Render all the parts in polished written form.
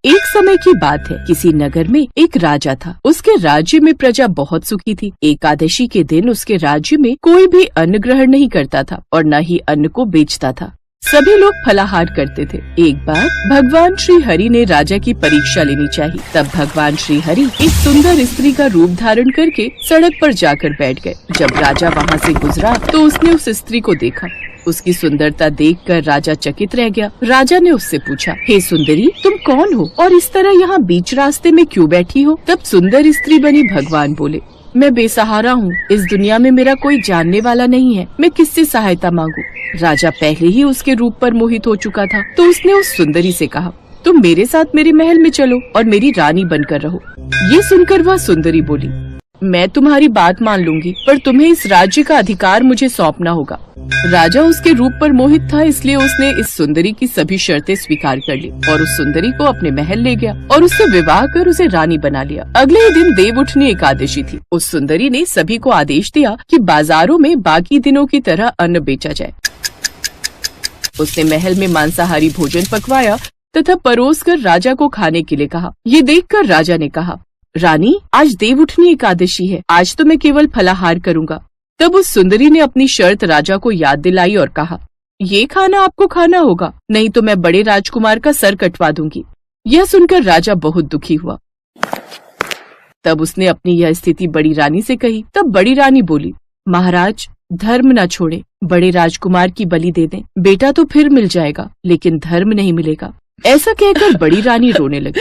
एक समय की बात है, किसी नगर में एक राजा था। उसके राज्य में प्रजा बहुत सुखी थी। एकादशी के दिन उसके राज्य में कोई भी अन्न ग्रहण नहीं करता था और न ही अन्न को बेचता था। सभी लोग फलाहार करते थे। एक बार भगवान श्री हरि ने राजा की परीक्षा लेनी चाहिए। तब भगवान श्री हरि एक सुंदर स्त्री का रूप धारण करके सड़क पर जाकर बैठ गए। जब राजा वहाँ से गुजरा तो उसने उस स्त्री को देखा। उसकी सुंदरता देखकर राजा चकित रह गया। राजा ने उससे पूछा, हे सुंदरी, तुम कौन हो और इस तरह यहाँ बीच रास्ते में क्यों बैठी हो? तब सुंदर स्त्री बनी भगवान बोले, मैं बेसहारा हूँ। इस दुनिया में मेरा कोई जानने वाला नहीं है। मैं किससे सहायता मांगू? राजा पहले ही उसके रूप पर मोहित हो चुका था, तो उसने उस सुंदरी से कहा, तुम मेरे साथ मेरे महल में चलो और मेरी रानी बनकर रहो। ये सुनकर वह सुंदरी बोली, मैं तुम्हारी बात मान लूंगी, पर तुम्हें इस राज्य का अधिकार मुझे सौंपना होगा। राजा उसके रूप पर मोहित था, इसलिए उसने इस सुंदरी की सभी शर्तें स्वीकार कर ली और उस सुंदरी को अपने महल ले गया और उससे विवाह कर उसे रानी बना लिया। अगले ही दिन देवउठनी एकादशी थी। उस सुंदरी ने सभी को आदेश दिया कि बाजारों में बाकी दिनों की तरह अन्न बेचा जाए। उसने महल में मांसाहारी भोजन पकवाया तथा परोसकर राजा को खाने के लिए कहा। ये देखकर राजा ने कहा, रानी, आज देवउठनी एकादशी है, आज तो मैं केवल फलाहार करूंगा। तब उस सुंदरी ने अपनी शर्त राजा को याद दिलाई और कहा, ये खाना आपको खाना होगा, नहीं तो मैं बड़े राजकुमार का सर कटवा दूंगी। यह सुनकर राजा बहुत दुखी हुआ। तब उसने अपनी यह स्थिति बड़ी रानी से कही। तब बड़ी रानी बोली, महाराज, धर्म न छोड़े, बड़े राजकुमार की बलि दे दें। बेटा तो फिर मिल जाएगा, लेकिन धर्म नहीं मिलेगा। ऐसा कहकर बड़ी रानी रोने लगी।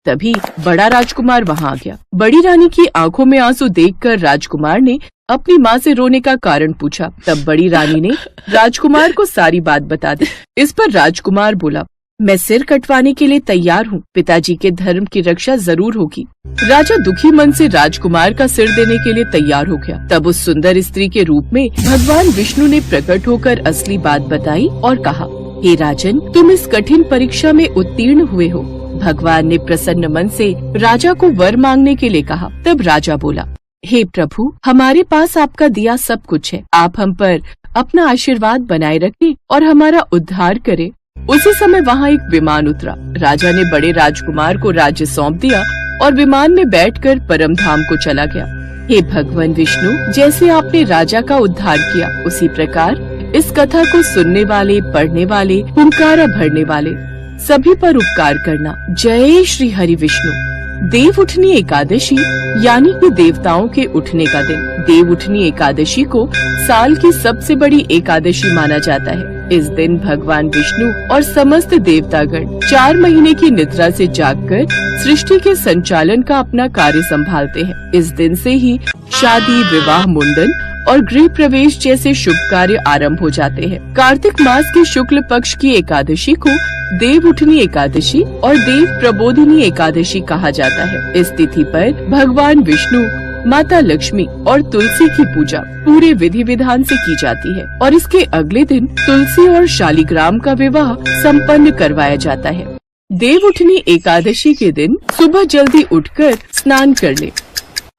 तभी बड़ा राजकुमार वहाँ आ गया। बड़ी रानी की आंखों में आंसू देखकर राजकुमार ने अपनी माँ से रोने का कारण पूछा। तब बड़ी रानी ने राजकुमार को सारी बात बता दी। इस पर राजकुमार बोला, मैं सिर कटवाने के लिए तैयार हूँ, पिताजी के धर्म की रक्षा जरूर होगी। राजा दुखी मन से राजकुमार का सिर देने के लिए तैयार हो गया। तब उस सुंदर स्त्री के रूप में भगवान विष्णु ने प्रकट होकर असली बात बताई और कहा, हे राजन, तुम इस कठिन परीक्षा में उत्तीर्ण हुए हो। भगवान ने प्रसन्न मन से राजा को वर मांगने के लिए कहा। तब राजा बोला, हे प्रभु, हमारे पास आपका दिया सब कुछ है, आप हम पर अपना आशीर्वाद बनाए रखें और हमारा उद्धार करें। उसी समय वहाँ एक विमान उतरा। राजा ने बड़े राजकुमार को राज्य सौंप दिया और विमान में बैठकर परम धाम को चला गया। हे भगवान विष्णु, जैसे आपने राजा का उद्धार किया, उसी प्रकार इस कथा को सुनने वाले, पढ़ने वाले, हुंकारा भरने वाले सभी पर उपकार करना। जय श्री हरि विष्णु। देवउठनी एकादशी यानी कि देवताओं के उठने का दिन। देवउठनी एकादशी को साल की सबसे बड़ी एकादशी माना जाता है। इस दिन भगवान विष्णु और समस्त देवतागण 4 महीने की निद्रा से जागकर सृष्टि के संचालन का अपना कार्य संभालते हैं। इस दिन से ही शादी, विवाह, मुंडन और गृह प्रवेश जैसे शुभ कार्य आरंभ हो जाते हैं। कार्तिक मास की शुक्ल पक्ष की एकादशी को देवउठनी एकादशी और देव प्रबोधिनी एकादशी कहा जाता है। इस तिथि पर भगवान विष्णु, माता लक्ष्मी और तुलसी की पूजा पूरे विधि विधान से की जाती है और इसके अगले दिन तुलसी और शालिग्राम का विवाह संपन्न करवाया जाता है। देवउठनी एकादशी के दिन सुबह जल्दी उठकर स्नान कर ले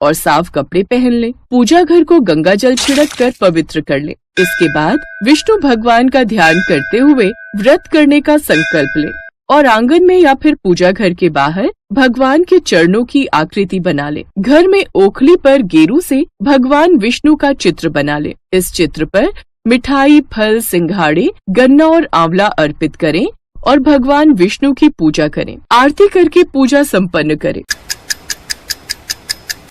और साफ कपड़े पहन ले। पूजा घर को गंगा जल छिड़क कर पवित्र कर ले। इसके बाद विष्णु भगवान का ध्यान करते हुए व्रत करने का संकल्प ले और आंगन में या फिर पूजा घर के बाहर भगवान के चरणों की आकृति बना ले। घर में ओखली पर गेरू से भगवान विष्णु का चित्र बना ले। इस चित्र पर मिठाई, फल, सिंघाड़े, गन्ना और आंवला अर्पित करें और भगवान विष्णु की पूजा करें। आरती करके पूजा संपन्न करें।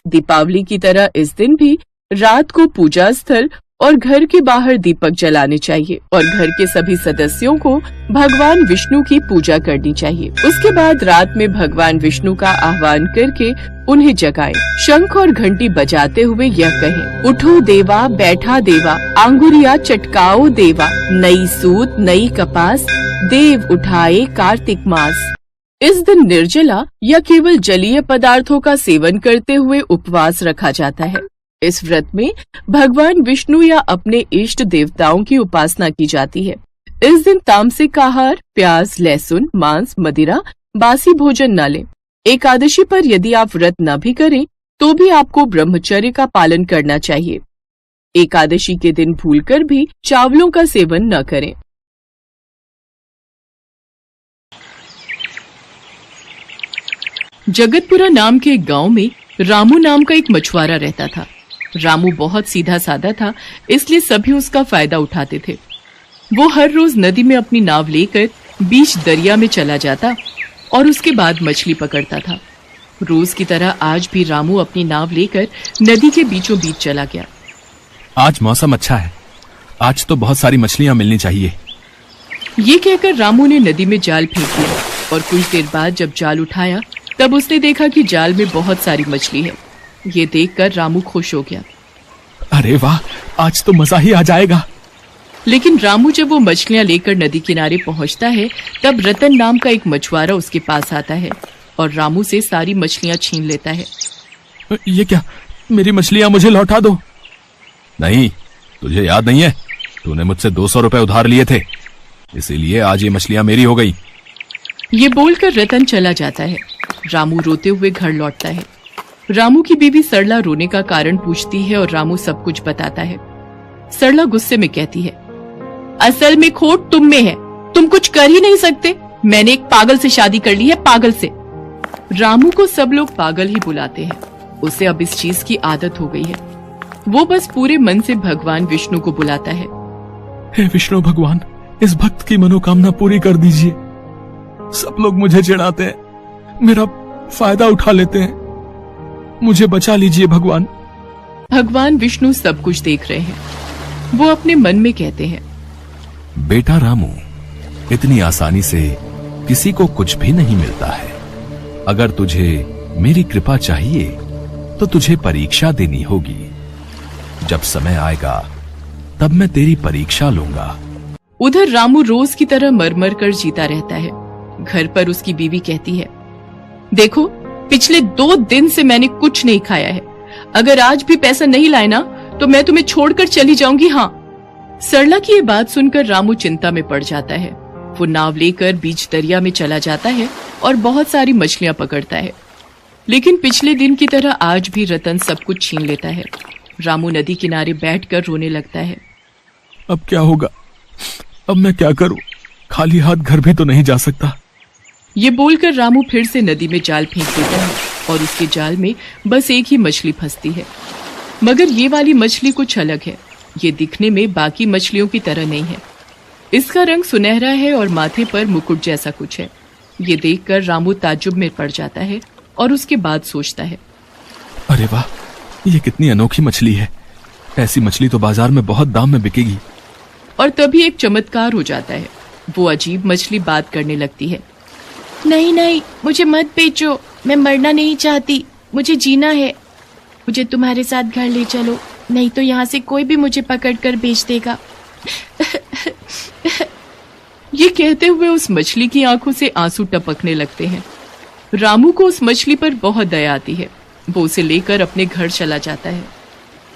दीपावली की तरह इस दिन भी रात को पूजा स्थल और घर के बाहर दीपक जलाने चाहिए और घर के सभी सदस्यों को भगवान विष्णु की पूजा करनी चाहिए। उसके बाद रात में भगवान विष्णु का आह्वान करके उन्हें जगाएं। शंख और घंटी बजाते हुए यह कहें, उठो देवा, बैठा देवा, आंगुरिया चटकाओ देवा, नई सूत नई कपास, देव उठाए कार्तिक मास। इस दिन निर्जला या केवल जलीय पदार्थों का सेवन करते हुए उपवास रखा जाता है। इस व्रत में भगवान विष्णु या अपने इष्ट देवताओं की उपासना की जाती है। इस दिन तामसिक आहार, प्याज, लहसुन, मांस, मदिरा, बासी भोजन न लें। एकादशी पर यदि आप व्रत न भी करें तो भी आपको ब्रह्मचर्य का पालन करना चाहिए। एकादशी के दिन भूलकर भी चावलों का सेवन न करें। जगतपुरा नाम के एक गांव में रामू नाम का एक मछुआरा रहता था। रामू बहुत सीधा साधा था, इसलिए सभी उसका फायदा उठाते थे। वो हर रोज नदी में अपनी नाव लेकर बीच दरिया में चला जाता और उसके बाद मछली पकड़ता था। रोज की तरह आज भी रामू अपनी नाव लेकर नदी के बीचों बीच चला गया। आज मौसम अच्छा है, आज तो बहुत सारी मछलियां मिलनी चाहिए। ये कहकर रामू ने नदी में जाल फेंक दिया और कुछ देर बाद जब जाल उठाया तब उसने देखा कि जाल में बहुत सारी मछली है। ये देखकर रामू खुश हो गया। अरे वाह, आज तो मजा ही आ जाएगा। लेकिन रामू जब वो मछलियां लेकर नदी किनारे पहुंचता है तब रतन नाम का एक मछुआरा उसके पास आता है और रामू से सारी मछलियां छीन लेता है। ये क्या, मेरी मछलियां मुझे लौटा दो। नहीं, तुझे याद नहीं है, तूने मुझसे 200 रुपए उधार लिए थे, इसीलिए आज ये मछलियां मेरी हो गई। ये बोलकर रतन चला जाता है। रामू रोते हुए घर लौटता है। रामू की बीवी सरला रोने का कारण पूछती है और रामू सब कुछ बताता है। सरला गुस्से में कहती है, असल में खोट तुम में है, तुम कुछ कर ही नहीं सकते। मैंने एक पागल से शादी कर ली है, पागल से। रामू को सब लोग पागल ही बुलाते हैं। उसे अब इस चीज की आदत हो गई है। वो बस पूरे मन से भगवान विष्णु को बुलाता है। हे विष्णु भगवान, इस भक्त की मनोकामना पूरी कर दीजिए। सब लोग मुझे चिढ़ाते हैं, मेरा फायदा उठा लेते हैं, मुझे बचा लीजिए भगवान। भगवान विष्णु सब कुछ देख रहे हैं। वो अपने मन में कहते हैं, बेटा रामू, इतनी आसानी से किसी को कुछ भी नहीं मिलता है। अगर तुझे मेरी कृपा चाहिए तो तुझे परीक्षा देनी होगी। जब समय आएगा तब मैं तेरी परीक्षा लूंगा। उधर रामू रोज की तरह मर कर जीता रहता है। घर पर उसकी बीवी कहती है, देखो पिछले 2 दिन से मैंने कुछ नहीं खाया है। अगर आज भी पैसा नहीं लाए ना तो मैं तुम्हें छोड़कर चली जाऊंगी। हाँ। सरला की ये बात सुनकर रामू चिंता में पड़ जाता है। वो नाव लेकर बीच दरिया में चला जाता है और बहुत सारी मछलियां पकड़ता है। लेकिन पिछले दिन की तरह आज भी रतन सब कुछ छीन लेता है। रामू नदी किनारे बैठकर रोने लगता है। अब क्या होगा, अब मैं क्या करूं? खाली हाथ घर भी तो नहीं जा सकता। ये बोलकर रामू फिर से नदी में जाल फेंक देता है और उसके जाल में बस एक ही मछली फंसती है। मगर ये वाली मछली कुछ अलग है। ये दिखने में बाकी मछलियों की तरह नहीं है। इसका रंग सुनहरा है और माथे पर मुकुट जैसा कुछ है। ये देखकर रामू ताज्जुब में पड़ जाता है और उसके बाद सोचता है, अरे वाह, ये कितनी अनोखी मछली है। ऐसी मछली तो बाजार में बहुत दाम में बिकेगी। और तभी एक चमत्कार हो जाता है। वो अजीब मछली बात करने लगती है। नहीं नहीं, मुझे मत बेचो, मैं मरना नहीं चाहती, मुझे जीना है। मुझे तुम्हारे साथ घर ले चलो, नहीं तो यहाँ से कोई भी मुझे पकड़कर बेच देगा। ये कहते हुए उस मछली की आंखों से आंसू टपकने लगते हैं। रामू को उस मछली पर बहुत दया आती है। वो उसे लेकर अपने घर चला जाता है।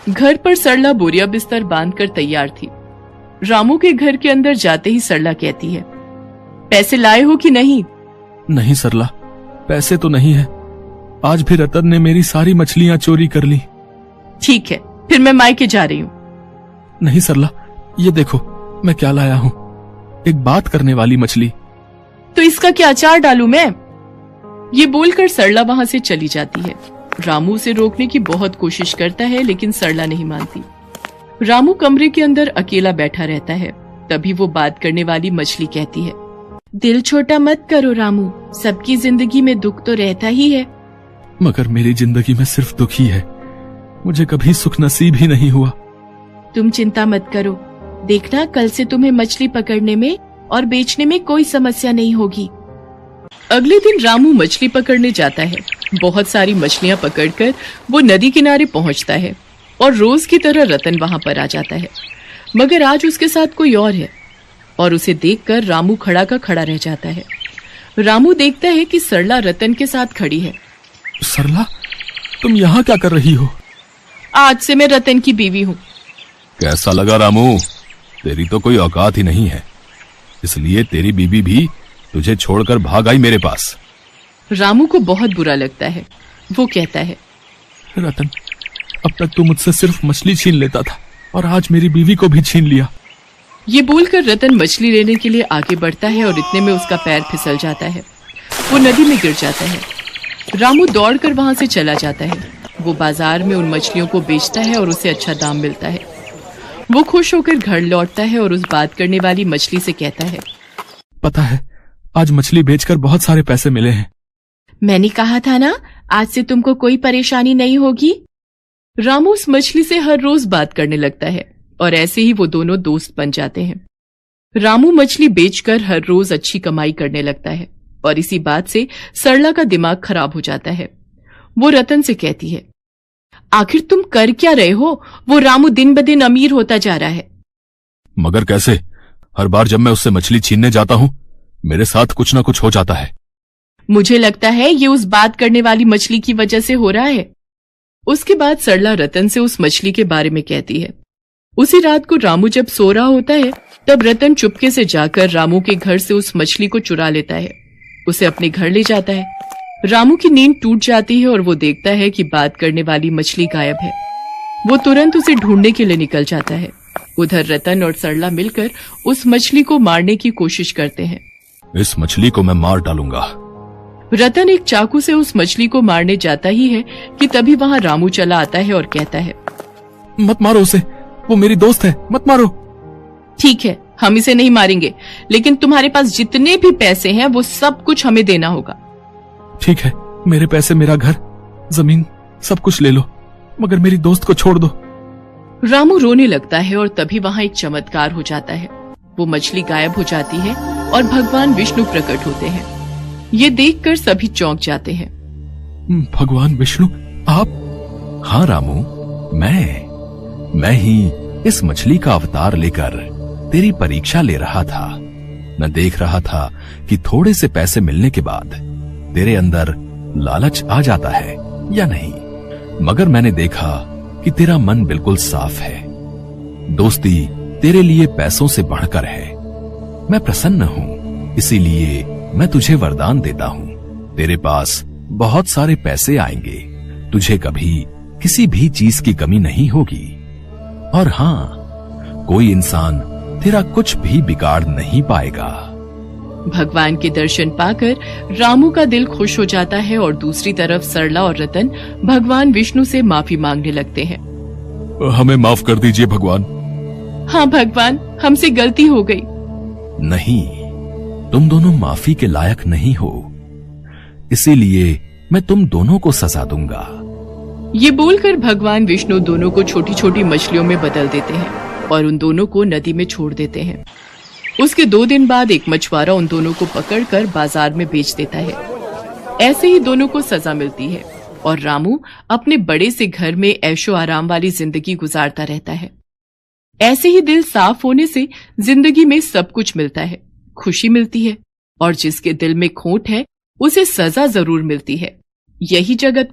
घर पर सरला बोरिया बिस्तर बांधकर तैयार थी। रामू के घर के अंदर जाते ही सरला कहती है, पैसे लाए हो कि नहीं? नहीं सरला, पैसे तो नहीं है। आज भी रतन ने मेरी सारी मछलियां चोरी कर ली। ठीक है, फिर मैं मायके जा रही हूँ। नहीं सरला, ये देखो मैं क्या लाया हूँ, एक बात करने वाली मछली। तो इसका क्या अचार डालूं मैं? ये बोलकर सरला वहां से चली जाती है। रामू उसे रोकने की बहुत कोशिश करता है लेकिन सरला नहीं मानती। रामू कमरे के अंदर अकेला बैठा रहता है। तभी वो बात करने वाली मछली कहती है, दिल छोटा मत करो रामू, सबकी जिंदगी में दुख तो रहता ही है। मगर मेरी जिंदगी में सिर्फ दुख ही है, मुझे कभी सुख नसीब ही नहीं हुआ। तुम चिंता मत करो, देखना कल से तुम्हें मछली पकड़ने में और बेचने में कोई समस्या नहीं होगी। अगले दिन रामू मछली पकड़ने जाता है। बहुत सारी मछलियां पकड़कर वो नदी किनारे पहुंचता है और रोज की तरह रतन वहां पर आ जाता है। मगर आज उसके साथ कोई और है और उसे देखकर रामू खड़ा का खड़ा रह जाता है। रामू देखता है कि सरला रतन के साथ खड़ी है। सरला, तुम यहाँ क्या कर रही हो? आज से मैं रतन की बीवी हूँ। कैसा लगा रामू? तेरी तो कोई औकात ही नहीं है, इसलिए तेरी बीबी भी तुझे छोड़कर भाग आई मेरे पास। रामू को बहुत बुरा लगता है। वो कहता है, रतन, अब तक तू मुझसे सिर्फ मछली छीन लेता था और आज मेरी बीवी को भी छीन लिया। ये बोलकर रतन मछली लेने के लिए आगे बढ़ता है और इतने में उसका पैर फिसल जाता है। वो नदी में गिर जाता है। रामू दौड़कर वहां से चला जाता है। वो बाजार में उन मछलियों को बेचता है और उसे अच्छा दाम मिलता है। वो खुश होकर घर लौटता है और उस बात करने वाली मछली से कहता है, पता है, आज मछली बेचकर बहुत सारे पैसे मिले हैं। मैंने कहा था ना, आज से तुमको कोई परेशानी नहीं होगी। रामू उस मछली से हर रोज बात करने लगता है और ऐसे ही वो दोनों दोस्त बन जाते हैं। रामू मछली बेचकर हर रोज अच्छी कमाई करने लगता है और इसी बात से सरला का दिमाग खराब हो जाता है। वो रतन से कहती है, आखिर तुम कर क्या रहे हो? वो रामू दिन ब दिन अमीर होता जा रहा है। मगर कैसे? हर बार जब मैं उससे मछली छीनने जाता हूँ, मेरे साथ कुछ ना कुछ हो जाता है। मुझे लगता है ये उस बात करने वाली मछली की वजह से हो रहा है। उसके बाद सरला रतन से उस मछली के बारे में कहती है। उसी रात को रामू जब सो रहा होता है, तब रतन चुपके से जाकर रामू के घर से उस मछली को चुरा लेता है। उसे अपने घर ले जाता है। रामू की नींद टूट जाती है और वो देखता है कि बात करने वाली मछली गायब है। वो तुरंत उसे ढूंढने के लिए निकल जाता है। उधर रतन और सरला मिलकर उस मछली को मारने की कोशिश करते हैं। इस मछली को मैं मार डालूंगा। रतन एक चाकू से उस मछली को मारने जाता ही है कि तभी वहां रामू चला आता है और कहता है, मत मारो उसे, वो मेरी दोस्त है, मत मारो। ठीक है, हम इसे नहीं मारेंगे, लेकिन तुम्हारे पास जितने भी पैसे हैं वो सब कुछ हमें देना होगा। ठीक है, मेरे पैसे, मेरा घर, जमीन, सब कुछ ले लो, मगर मेरी दोस्त को छोड़ दो। रामू रोने लगता है और तभी वहां एक चमत्कार हो जाता है। वो मछली गायब हो जाती है और भगवान विष्णु प्रकट होते हैं। ये देखकर सभी चौंक जाते हैं। भगवान विष्णु, आप? हाँ रामू, मैं ही इस मछली का अवतार लेकर तेरी परीक्षा ले रहा था। मैं देख रहा था कि थोड़े से पैसे मिलने के बाद तेरे अंदर लालच आ जाता है या नहीं, मगर मैंने देखा कि तेरा मन बिल्कुल साफ है। दोस्ती तेरे लिए पैसों से बढ़कर है। मैं प्रसन्न हूं, इसीलिए मैं तुझे वरदान देता हूं। तेरे पास बहुत सारे पैसे आएंगे, तुझे कभी किसी भी चीज की कमी नहीं होगी। और हाँ, कोई इंसान तेरा कुछ भी बिगाड़ नहीं पाएगा। भगवान के दर्शन पाकर रामू का दिल खुश हो जाता है और दूसरी तरफ सरला और रतन भगवान विष्णु से माफी मांगने लगते हैं। हमें माफ कर दीजिए भगवान। हाँ भगवान, हमसे गलती हो गई। नहीं, तुम दोनों माफी के लायक नहीं हो, इसीलिए मैं तुम दोनों को सजा दूंगा। ये बोलकर भगवान विष्णु दोनों को छोटी छोटी मछलियों में बदल देते हैं और उन दोनों को नदी में छोड़ देते हैं। उसके 2 दिन बाद एक मछुआरा उन दोनों को पकड़कर बाजार में बेच देता है। ऐसे ही दोनों को सजा मिलती है और रामू अपने बड़े से घर में ऐशो आराम वाली जिंदगी गुजारता रहता है। ऐसे ही दिल साफ होने से जिंदगी में सब कुछ मिलता है, खुशी मिलती है, और जिसके दिल में खोट है उसे सजा जरूर मिलती है। यही जगत